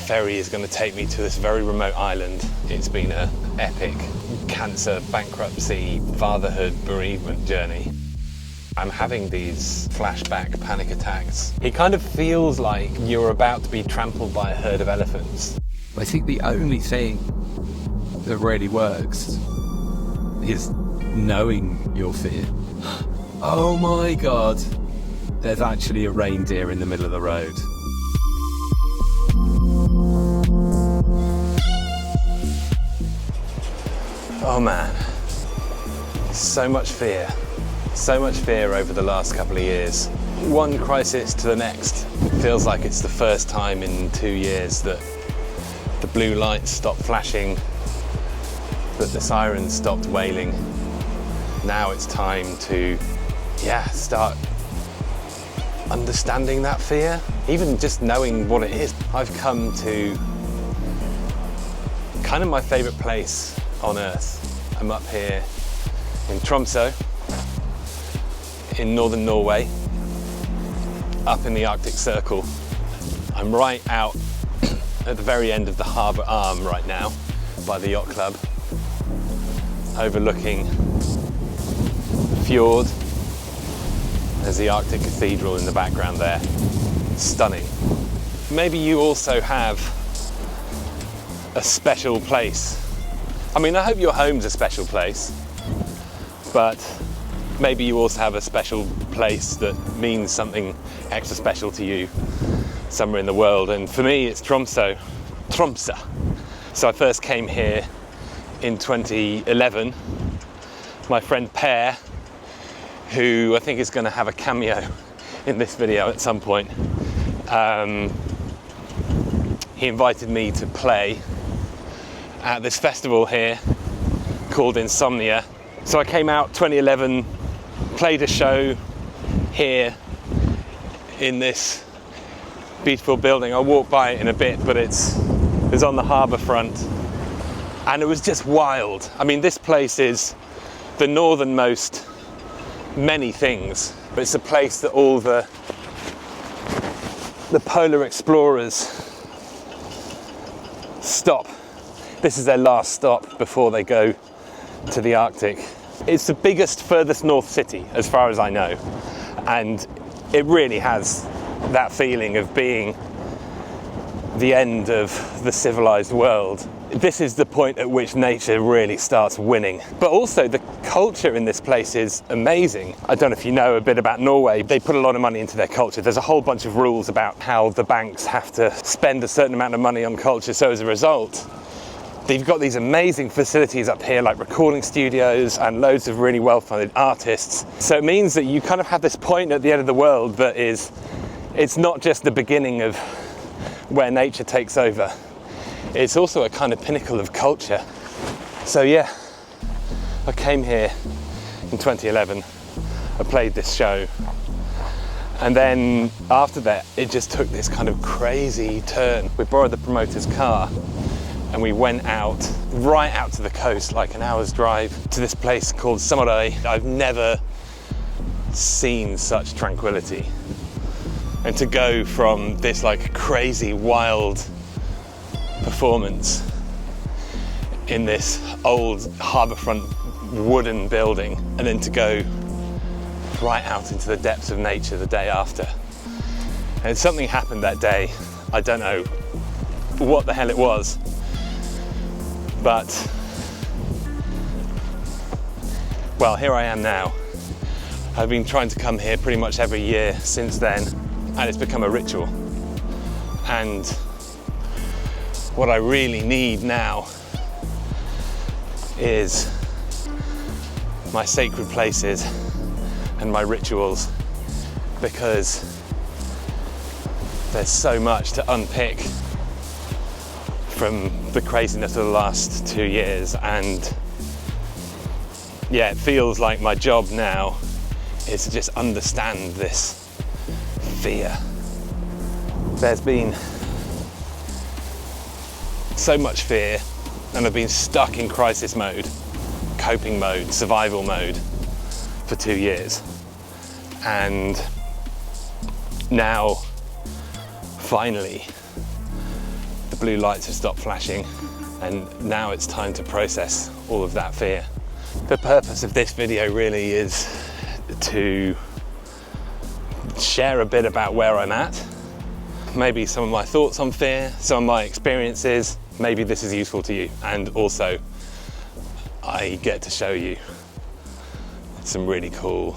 ferry is going to take me to this very remote island. It's been an epic cancer, bankruptcy, fatherhood, bereavement journey. I'm having these flashback panic attacks. It kind of feels like you're about to be trampled by a herd of elephants. I think the only thing that really works is knowing your fear. Oh my God, there's actually a reindeer in the middle of the road. Oh man, so much fear over the last couple of years. One crisis to the next. It feels like it's the first time in 2 years that the blue lights stopped flashing, that the sirens stopped wailing. Now it's time to, start understanding that fear, even just knowing what it is. I've come to kind of my favorite place on earth. I'm up here in Tromsø, in northern Norway, up in the Arctic Circle. I'm right out at the very end of the harbour arm right now by the yacht club, overlooking the fjord. There's the Arctic Cathedral in the background there. Stunning. Maybe you also have a special place. I mean, I hope your home's a special place, but maybe you also have a special place that means something extra special to you somewhere in the world. And for me, it's Tromsø. So I first came here in 2011. My friend Per, who I think is going to have a cameo in this video at some point, he invited me to play at this festival here called Insomnia. So I came out 2011, played a show here in this beautiful building. I'll walk by it in a bit, but it was on the harbour front, and it was just wild. I mean, this place is the northernmost many things, but it's a place that all the polar explorers stop. This is their last stop before they go to the Arctic. It's the biggest, furthest north city, as far as I know, and it really has that feeling of being the end of the civilized world. This is the point at which nature really starts winning. But also the culture in this place is amazing. I don't know if you know a bit about Norway. They put a lot of money into their culture. There's a whole bunch of rules about how the banks have to spend a certain amount of money on culture. So as a result, they've got these amazing facilities up here, like recording studios and loads of really well-funded artists. So it means that you kind of have this point at the end of the world that it's not just the beginning of where nature takes over. It's also a kind of pinnacle of culture. So yeah, I came here in 2011, I played this show, and then after that it just took this kind of crazy turn. We borrowed the promoter's car and we went right out to the coast, like an hour's drive, to this place called Tromsø. I've never seen such tranquility. And to go from this like crazy wild performance in this old harbourfront wooden building, and then to go right out into the depths of nature the day after. And something happened that day. I don't know what the hell it was, but well, here I am now. I've been trying to come here pretty much every year since then, and it's become a ritual. And what I really need now is my sacred places and my rituals, because there's so much to unpick from the craziness of the last 2 years. And yeah, it feels like my job now is to just understand this fear. There's been so much fear, and I've been stuck in crisis mode, coping mode, survival mode for 2 years. And now, finally, the blue lights have stopped flashing, and now it's time to process all of that fear. The purpose of this video really is to share a bit about where I'm at, maybe some of my thoughts on fear, some of my experiences. Maybe this is useful to you, and also I get to show you some really cool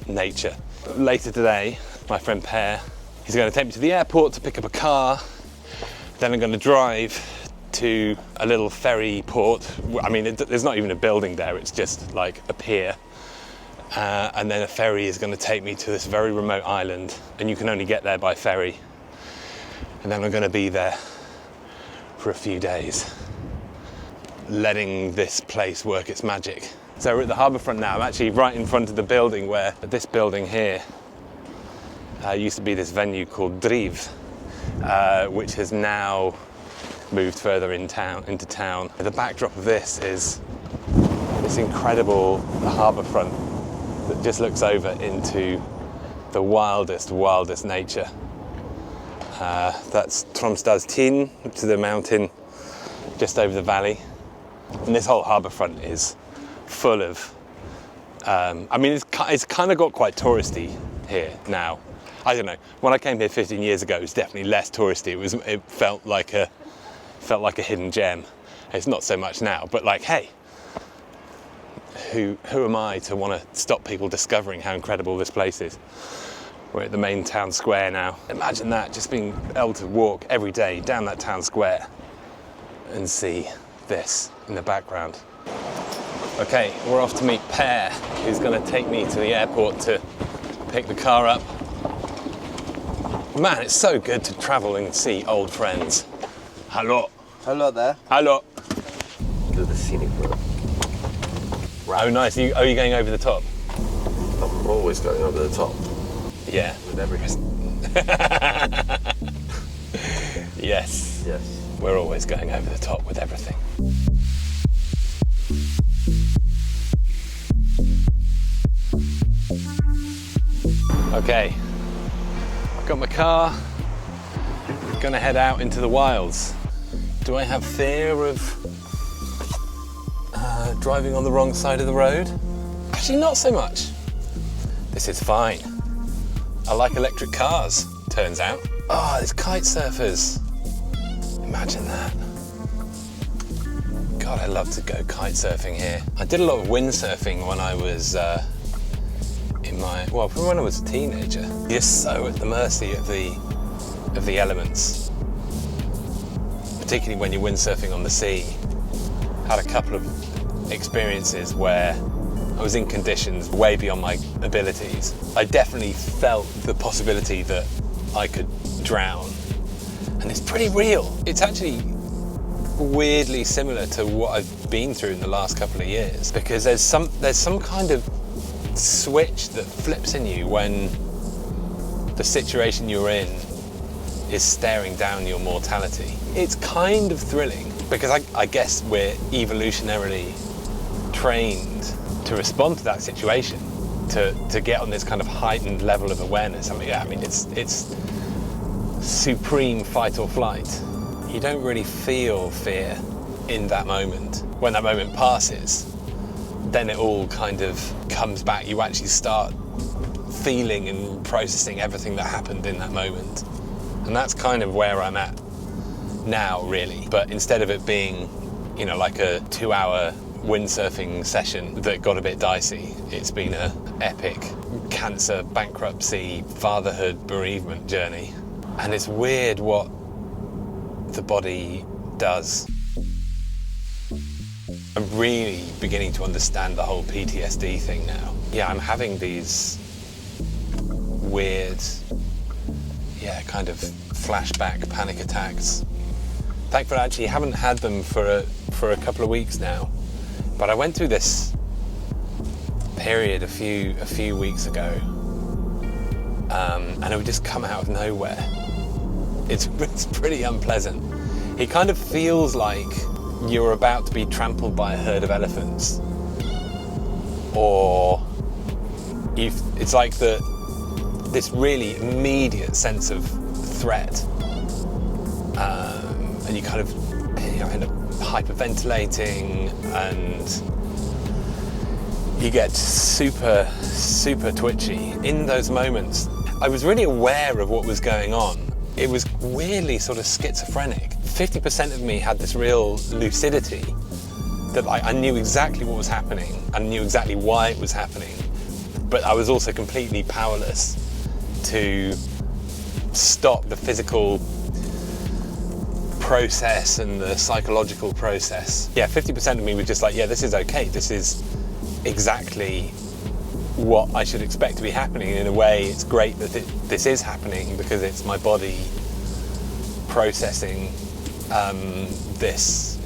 nature. Later today, my friend Per, he's going to take me to the airport to pick up a car. Then I'm going to drive to a little ferry port. I mean, there's not even a building there, it's just like a pier. And then a ferry is going to take me to this very remote island, and you can only get there by ferry. And then I'm going to be there for a few days, letting this place work its magic. So we're at the harbourfront now. I'm actually right in front of the building where this building here used to be this venue called Driv, which has now moved further into town. The backdrop of this is this incredible harbourfront that just looks over into the wildest nature. That's Tromsø, which is the mountain just over the valley. And this whole harbourfront is full of, I mean, it's kind of got quite touristy here now. I don't know, when I came here 15 years ago, it was definitely less touristy. It felt like a hidden gem. It's not so much now, but like, hey, who am I to want to stop people discovering how incredible this place is? We're at the main town square now. Imagine that, just being able to walk every day down that town square and see this in the background. Okay, we're off to meet Per, who's going to take me to the airport to pick the car up. Man, it's so good to travel and see old friends. Hello. Hello there. Hello. Do the scenic road. Oh, nice. Are you going over the top? I'm always going over the top. Yeah. With everything. Yes. Yes. We're always going over the top with everything. Okay. Got my car. Gonna head out into the wilds. Do I have fear of driving on the wrong side of the road? Actually, not so much. This is fine. I like electric cars, turns out. Oh, there's kite surfers. Imagine that. God, I love to go kite surfing here. I did a lot of windsurfing when I was when I was a teenager. You're so at the mercy of the elements, particularly when you're windsurfing on the sea. Had a couple of experiences where I was in conditions way beyond my abilities. I definitely felt the possibility that I could drown, and it's pretty real. It's actually weirdly similar to what I've been through in the last couple of years, because there's some kind of switch that flips in you when the situation you're in is staring down your mortality. It's kind of thrilling, because I guess we're evolutionarily trained to respond to that situation, to get on this kind of heightened level of awareness. I mean, it's supreme fight or flight. You don't really feel fear in that moment. When that moment passes, then it all kind of comes back. You actually start feeling and processing everything that happened in that moment. And that's kind of where I'm at now, really. But instead of it being, like a 2-hour windsurfing session that got a bit dicey, it's been an epic cancer, bankruptcy, fatherhood, bereavement journey. And it's weird what the body does. I'm really beginning to understand the whole PTSD thing now. Yeah, I'm having these weird, kind of flashback panic attacks. Thankfully, I actually haven't had them for a couple of weeks now. But I went through this period a few weeks ago, and it would just come out of nowhere. It's pretty unpleasant. It kind of feels like you're about to be trampled by a herd of elephants, or it's like this really immediate sense of threat, and you kind of end up hyperventilating, and you get super twitchy. In those moments, I was really aware of what was going on. It was weirdly sort of schizophrenic. 50% of me had this real lucidity that I knew exactly what was happening, and knew exactly why it was happening, but I was also completely powerless to stop the physical process and the psychological process. Yeah, 50% of me was just like, yeah, this is okay. This is exactly what I should expect to be happening. In a way, it's great that this is happening, because it's my body processing this,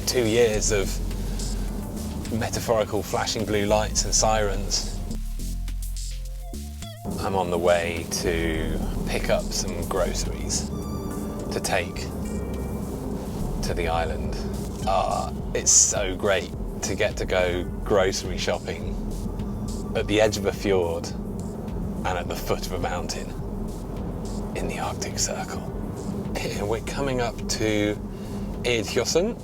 2 years of metaphorical flashing blue lights and sirens. I'm on the way to pick up some groceries to take to the island. It's so great to get to go grocery shopping at the edge of a fjord and at the foot of a mountain in the Arctic Circle. Here we're coming up to Eidfjorden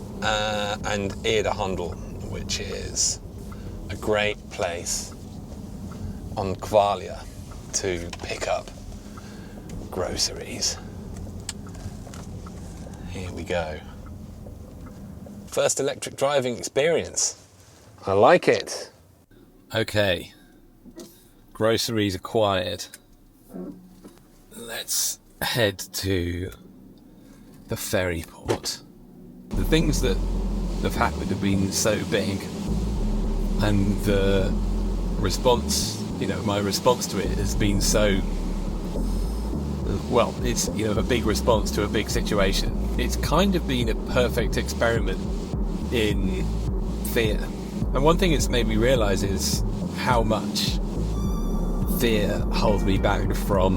and Eidahandel, which is a great place on Kvaløya to pick up groceries. Here we go. First electric driving experience. I like it. Okay. Groceries acquired. Let's head to the ferry port. The things that have happened have been so big, and the response, my response to it has been so, well, it's, a big response to a big situation. It's kind of been a perfect experiment in fear. And one thing it's made me realise is how much fear holds me back from,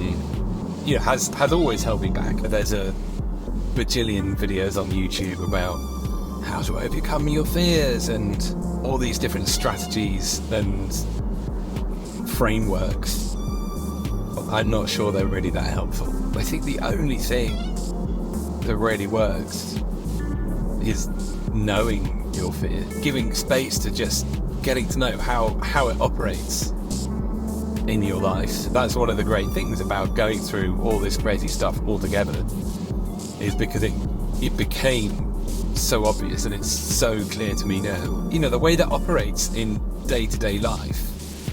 has always held me back. There's a bajillion videos on YouTube about how to overcome your fears and all these different strategies and frameworks. I'm not sure they're really that helpful. I think the only thing that really works is knowing your fear, giving space to just getting to know how it operates in your life. That's one of the great things about going through all this crazy stuff all together, is because it became so obvious, and it's so clear to me now. The way that operates in day-to-day life,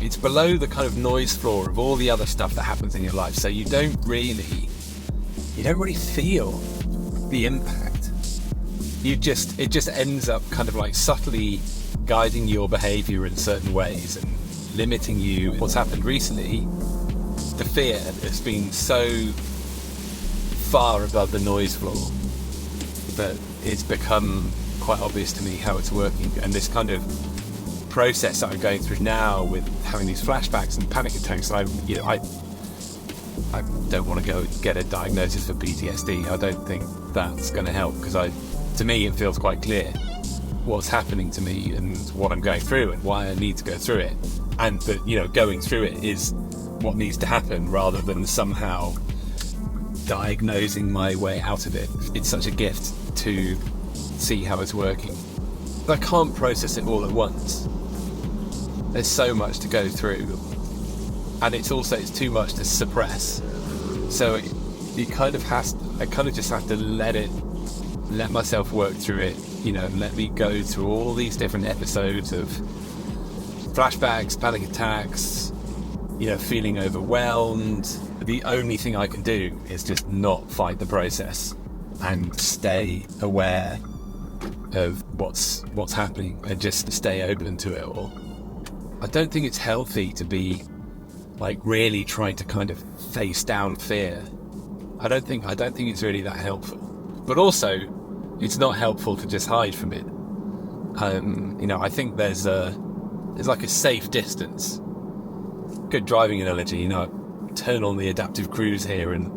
it's below the kind of noise floor of all the other stuff that happens in your life, so you don't really feel the impact. It just ends up kind of like subtly guiding your behaviour in certain ways and limiting you. What's happened recently, the fear has been so far above the noise floor that it's become quite obvious to me how it's working. And this kind of process that I'm going through now with having these flashbacks and panic attacks, I don't want to go get a diagnosis for PTSD. I don't think that's going to help, because to me it feels quite clear what's happening to me and what I'm going through and why I need to go through it, and that going through it is what needs to happen, rather than somehow diagnosing my way out of it. It's such a gift to see how it's working. I can't process it all at once. There's so much to go through, and it's too much to suppress. So I kind of just have to let myself work through it, let me go through all these different episodes of flashbacks, panic attacks, feeling overwhelmed. The only thing I can do is just not fight the process and stay aware of what's happening and just stay open to it all. I don't think it's healthy to be really trying to kind of face down fear. I don't think it's really that helpful. But also, it's not helpful to just hide from it. I think there's like a safe distance. Good driving analogy, turn on the adaptive cruise here and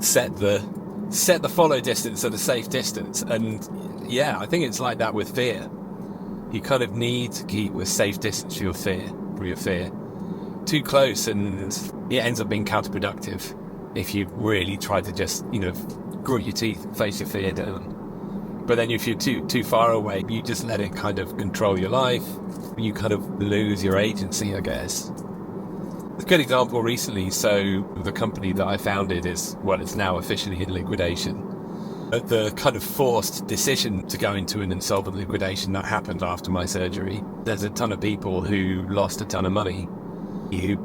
set the follow distance at a safe distance. And yeah, I think it's like that with fear. You kind of need to keep a safe distance for your fear. Too close and it ends up being counterproductive if you really try to just, grit your teeth, face your fear down. But then if you're too far away, you just let it kind of control your life. You kind of lose your agency, I guess. A good example recently, so the company that I founded is, well, it's now officially in liquidation. But the kind of forced decision to go into an insolvent liquidation that happened after my surgery, there's a ton of people who lost a ton of money, who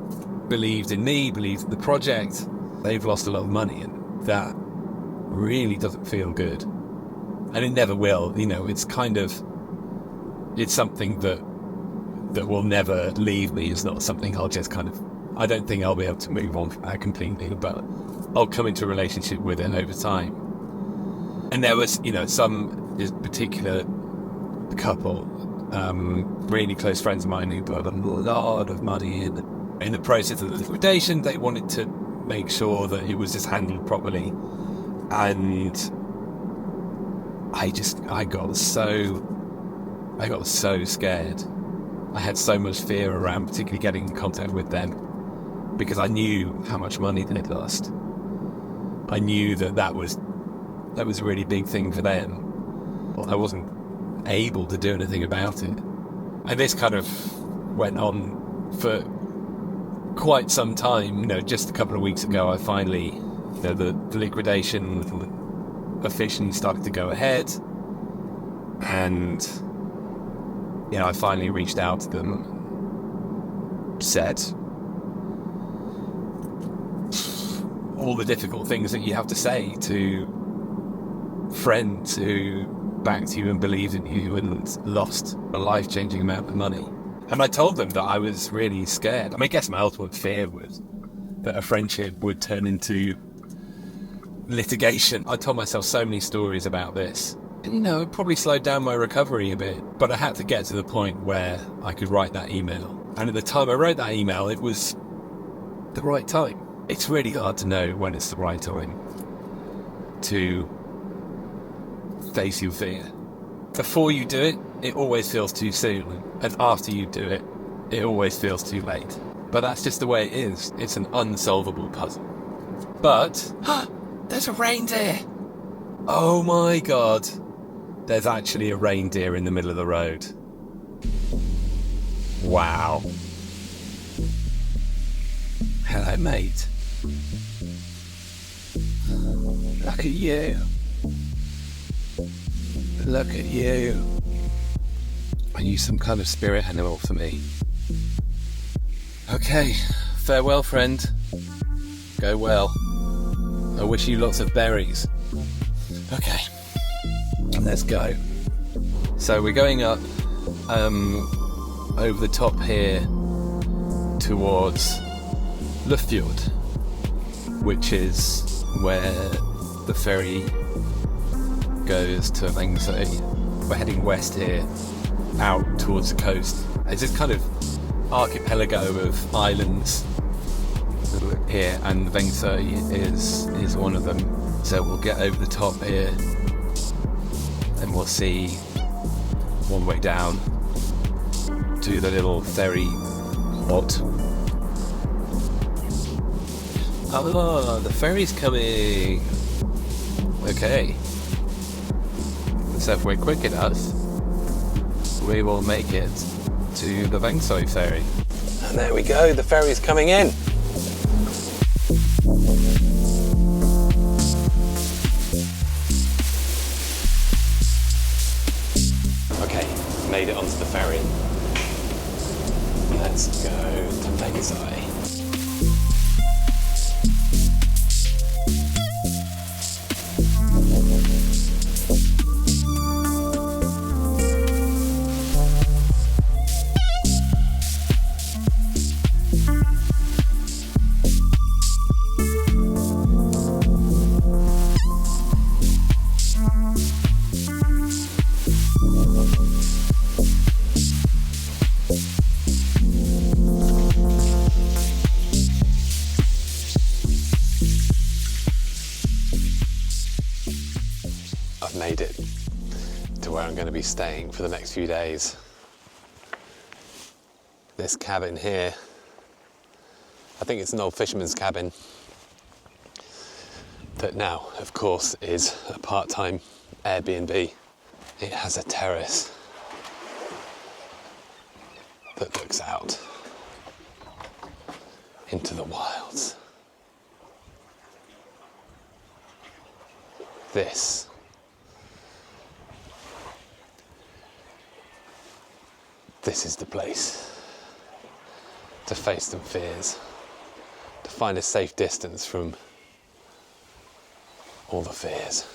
believed in me, believed in the project. They've lost a lot of money, and that really doesn't feel good. And it never will, you know, it's something that will never leave me. It's not something I'll just I don't think I'll be able to move on from that completely, but I'll come into a relationship with it over time. And there was, you know, this particular couple, really close friends of mine who put a lot of money in the process of the liquidation. They wanted to make sure that it was just handled properly. And I got so scared. I had so much fear around particularly getting in contact with them because I knew how much money they'd lost. I knew that was a really big thing for them. I wasn't able to do anything about it. And this kind of went on for quite some time. You know, just a couple of weeks ago, I finally, you know, the liquidation officially started to go ahead. And, you know, I finally reached out to them, said all the difficult things that you have to say to friends who backed you and believed in you and lost a life-changing amount of money. And I told them that I was really scared. I mean, I guess my ultimate fear was that a friendship would turn into litigation. I told myself so many stories about this. And, you know, it probably slowed down my recovery a bit. But I had to get to the point where I could write that email. And at the time I wrote that email, it was the right time. It's really hard to know when it's the right time to face your fear. Before you do it, it always feels too soon. And after you do it, it always feels too late. But that's just the way it is. It's an unsolvable puzzle. But, there's a reindeer! Oh my god. There's actually a reindeer in the middle of the road. Wow. Hello, mate. Look at you. Look at you. Are you some kind of spirit animal for me? Okay, farewell, friend. Go well. I wish you lots of berries. Okay, let's go. So we're going up over the top here towards Lufjord, which is where the ferry goes to Tromsø. We're heading west here, out towards the coast. It's this kind of archipelago of islands here, and Tromsø is one of them. So we'll get over the top here, and we'll see one way down to the little ferry port. Oh, the ferry's coming. Okay. So if we're quick enough, we will make it to the Tromsø ferry. And there we go, the ferry's coming in. Okay, made it onto the ferry. Let's go to Tromsø. Made it to where I'm going to be staying for the next few days. This cabin here, I think it's an old fisherman's cabin. that now, of course, is a part-time Airbnb. It has a terrace that looks out into the wilds. This is the place to face some fears, to find a safe distance from all the fears.